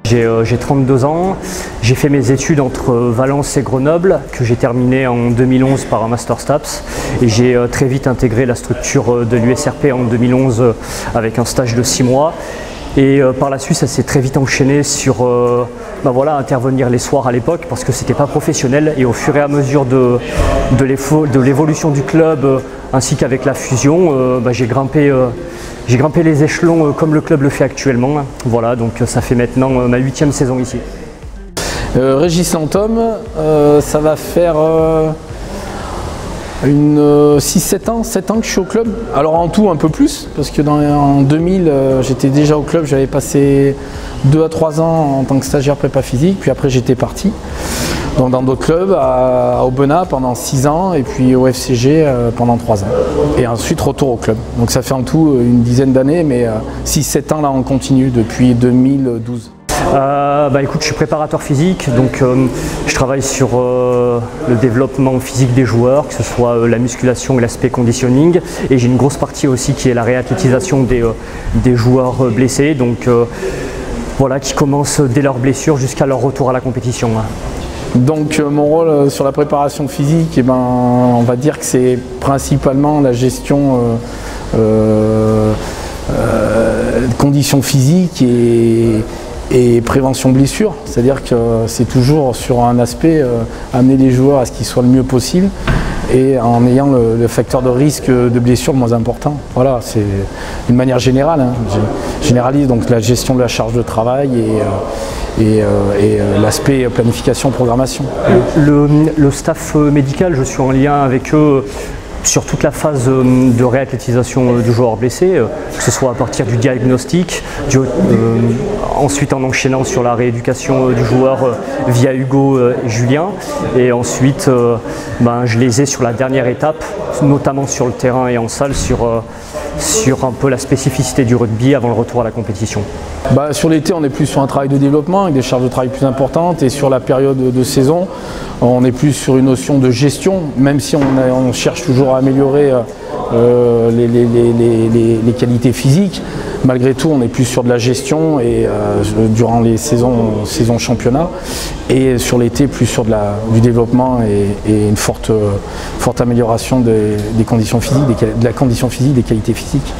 J'ai 32 ans, j'ai fait mes études entre Valence et Grenoble, que j'ai terminé en 2011 par un Master STAPS, et j'ai très vite intégré la structure de l'USRP en 2011 avec un stage de 6 mois. Et par la suite, ça s'est très vite enchaîné sur intervenir les soirs à l'époque, parce que c'était pas professionnel, et au fur et à mesure de l'évolution du club ainsi qu'avec la fusion, j'ai grimpé les échelons comme le club le fait actuellement. Voilà, donc ça fait maintenant ma 8e saison ici. Régis Lanthomme, ça va faire 6-7 ans, 7 ans que je suis au club. Alors en tout un peu plus, parce que en 2000 j'étais déjà au club, j'avais passé 2 à 3 ans en tant que stagiaire prépa physique, puis après j'étais parti dans d'autres clubs, à Aubenas pendant 6 ans et puis au FCG pendant 3 ans. Et ensuite retour au club. Donc ça fait en tout une dizaine d'années, mais 6-7 ans là on continue depuis 2012. Écoute, je suis préparateur physique, donc je travaille sur le développement physique des joueurs, que ce soit la musculation et l'aspect conditioning, et j'ai une grosse partie aussi qui est la réathlétisation des joueurs blessés, donc voilà, qui commencent dès leur blessure jusqu'à leur retour à la compétition. Donc mon rôle sur la préparation physique, on va dire que c'est principalement la gestion conditions physiques et prévention blessure, c'est-à-dire que c'est toujours sur un aspect amener les joueurs à ce qu'ils soient le mieux possible et en ayant le facteur de risque de blessure le moins important. Voilà, c'est une manière générale, hein. Je généralise donc la gestion de la charge de travail et l'aspect planification, programmation. Le staff médical, je suis en lien avec eux sur toute la phase de réathlétisation du joueur blessé, que ce soit à partir du diagnostic, ensuite en enchaînant sur la rééducation du joueur via Hugo et Julien, et ensuite je les ai sur la dernière étape, notamment sur le terrain et en salle, sur un peu la spécificité du rugby avant le retour à la compétition. Sur l'été, on est plus sur un travail de développement avec des charges de travail plus importantes, et sur la période de saison, on est plus sur une notion de gestion, même si on cherche toujours à améliorer les qualités physiques. Malgré tout, on est plus sur de la gestion et durant les saisons championnat, et sur l'été plus sur du développement et une forte amélioration des conditions physiques, de la condition physique, des qualités physiques.